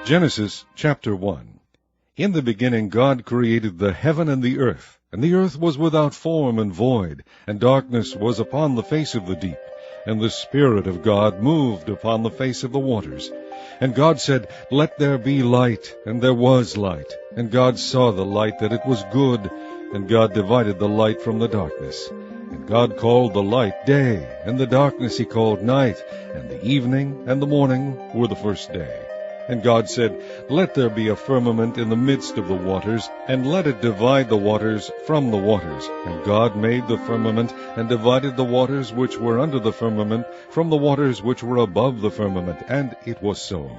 Genesis chapter 1. In the beginning God created the heaven and the earth was without form and void, and darkness was upon the face of the deep, and the Spirit of God moved upon the face of the waters. And God said, Let there be light, and there was light. And God saw the light that it was good, and God divided the light from the darkness. And God called the light day, and the darkness he called night, and the evening and the morning were the first day. And God said, Let there be a firmament in the midst of the waters, and let it divide the waters from the waters. And God made the firmament, and divided the waters which were under the firmament from the waters which were above the firmament. And it was so.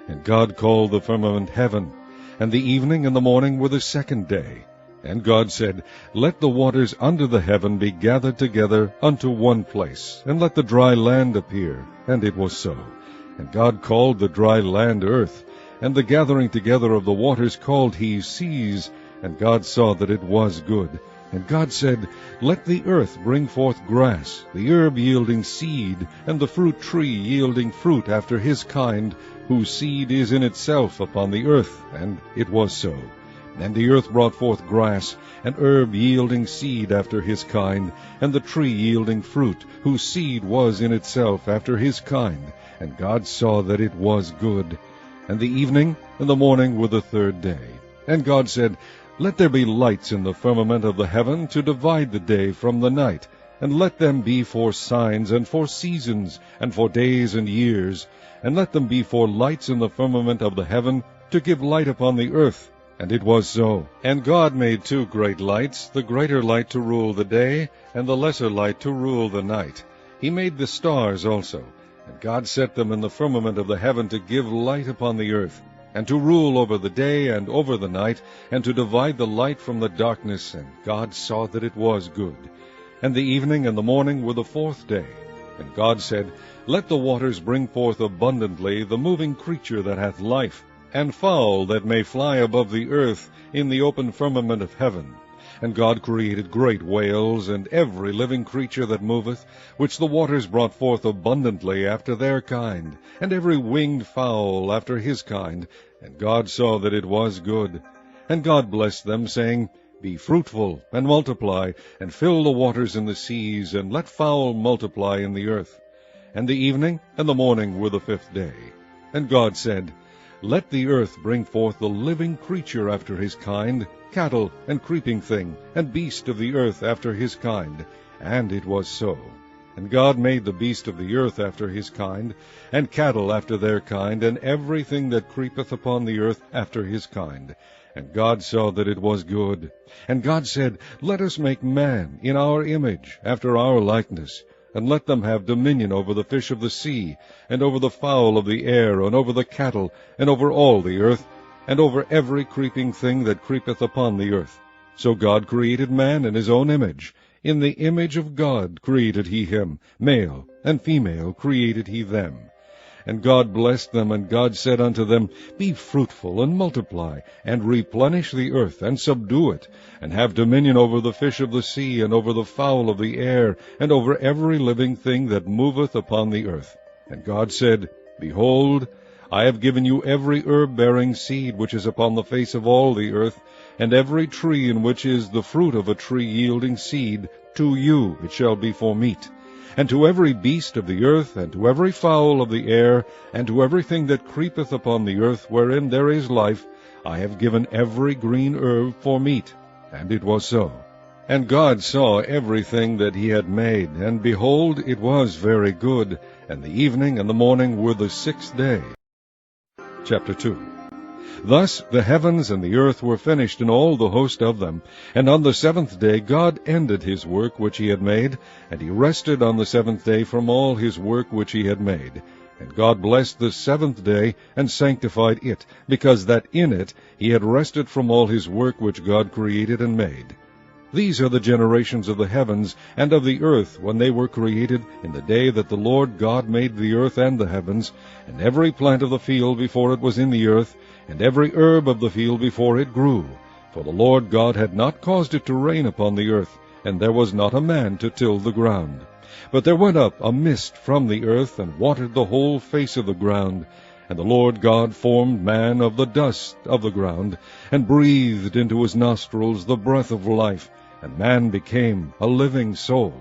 And God called the firmament heaven. And the evening and the morning were the second day. And God said, Let the waters under the heaven be gathered together unto one place, and let the dry land appear. And it was so. And God called the dry land earth, and the gathering together of the waters called he seas. And God saw that it was good. And God said, Let the earth bring forth grass, the herb yielding seed, and the fruit tree yielding fruit after his kind, whose seed is in itself upon the earth. And it was so. And the earth brought forth grass, and herb yielding seed after his kind, and the tree yielding fruit, whose seed was in itself after his kind. And God saw that it was good. And the evening and the morning were the third day. And God said, Let there be lights in the firmament of the heaven to divide the day from the night, and let them be for signs and for seasons, and for days and years, and let them be for lights in the firmament of the heaven to give light upon the earth. And it was so. And God made two great lights, the greater light to rule the day, and the lesser light to rule the night. He made the stars also. And God set them in the firmament of the heaven to give light upon the earth, and to rule over the day and over the night, and to divide the light from the darkness. And God saw that it was good. And the evening and the morning were the fourth day. And God said, Let the waters bring forth abundantly the moving creature that hath life, and fowl that may fly above the earth in the open firmament of heaven. And God created great whales, and every living creature that moveth, which the waters brought forth abundantly after their kind, and every winged fowl after his kind. And God saw that it was good. And God blessed them, saying, Be fruitful, and multiply, and fill the waters in the seas, and let fowl multiply in the earth. And the evening and the morning were the fifth day. And God said, Let the earth bring forth the living creature after his kind, cattle, and creeping thing, and beast of the earth after his kind. And it was so. And God made the beast of the earth after his kind, and cattle after their kind, and everything that creepeth upon the earth after his kind. And God saw that it was good. And God said, Let us make man in our image, after our likeness, and let them have dominion over the fish of the sea, and over the fowl of the air, and over the cattle, and over all the earth, and over every creeping thing that creepeth upon the earth. So God created man in his own image. In the image of God created he him, male and female created he them. And God blessed them, and God said unto them, Be fruitful, and multiply, and replenish the earth, and subdue it, and have dominion over the fish of the sea, and over the fowl of the air, and over every living thing that moveth upon the earth. And God said, Behold, I have given you every herb-bearing seed which is upon the face of all the earth, and every tree in which is the fruit of a tree yielding seed, to you it shall be for meat. And to every beast of the earth, and to every fowl of the air, and to everything that creepeth upon the earth wherein there is life, I have given every green herb for meat. And it was so. And God saw everything that he had made, and behold, it was very good. And the evening and the morning were the sixth day. Chapter 2. Thus the heavens and the earth were finished, and all the host of them. And on the seventh day God ended his work which he had made, and he rested on the seventh day from all his work which he had made. And God blessed the seventh day, and sanctified it, because that in it he had rested from all his work which God created and made. These are the generations of the heavens and of the earth when they were created, in the day that the Lord God made the earth and the heavens, and every plant of the field before it was in the earth, and every herb of the field before it grew. For the Lord God had not caused it to rain upon the earth, and there was not a man to till the ground. But there went up a mist from the earth, and watered the whole face of the ground. And the Lord God formed man of the dust of the ground, and breathed into his nostrils the breath of life, and man became a living soul.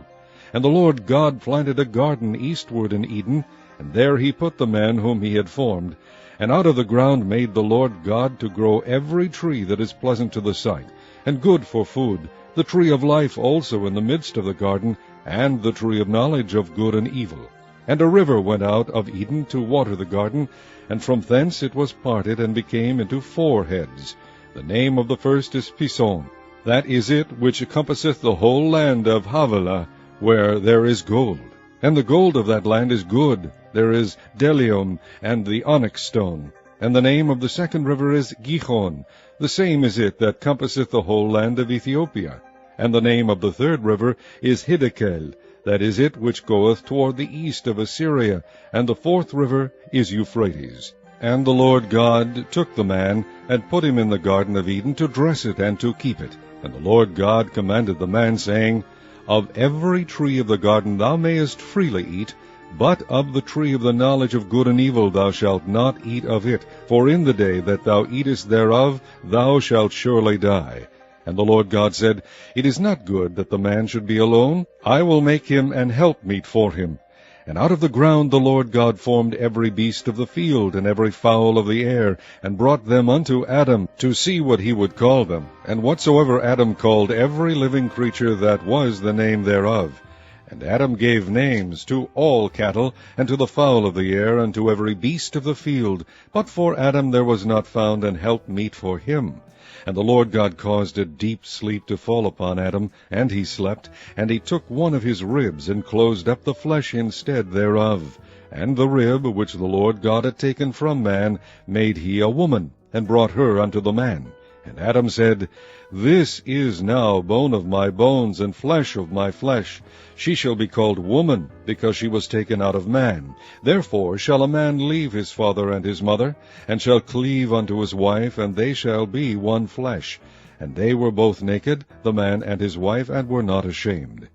And the Lord God planted a garden eastward in Eden, and there he put the man whom he had formed. And out of the ground made the Lord God to grow every tree that is pleasant to the sight, and good for food, the tree of life also in the midst of the garden, and the tree of knowledge of good and evil. And a river went out of Eden to water the garden, and from thence it was parted, and became into 4 heads. The name of the first is Pison. That is it which compasseth the whole land of Havilah, where there is gold. And the gold of that land is good. There is bdellium, and the onyx stone. And the name of the second river is Gihon. The same is it that compasseth the whole land of Ethiopia. And the name of the third river is Hiddekel. That is it which goeth toward the east of Assyria. And the 4th river is Euphrates. And the Lord God took the man, and put him in the garden of Eden to dress it and to keep it. And the Lord God commanded the man, saying, Of every tree of the garden thou mayest freely eat, but of the tree of the knowledge of good and evil thou shalt not eat of it, for in the day that thou eatest thereof thou shalt surely die. And the Lord God said, It is not good that the man should be alone. I will make him an helpmeet for him. And out of the ground the Lord God formed every beast of the field, and every fowl of the air, and brought them unto Adam, to see what he would call them. And whatsoever Adam called every living creature, that was the name thereof. And Adam gave names to all cattle, and to the fowl of the air, and to every beast of the field. But for Adam there was not found an helpmeet for him. And the Lord God caused a deep sleep to fall upon Adam, and he slept. And he took one of his ribs, and closed up the flesh instead thereof. And the rib which the Lord God had taken from man made he a woman, and brought her unto the man. And Adam said, This is now bone of my bones, and flesh of my flesh. She shall be called woman, because she was taken out of man. Therefore shall a man leave his father and his mother, and shall cleave unto his wife, and they shall be one flesh. And they were both naked, the man and his wife, and were not ashamed.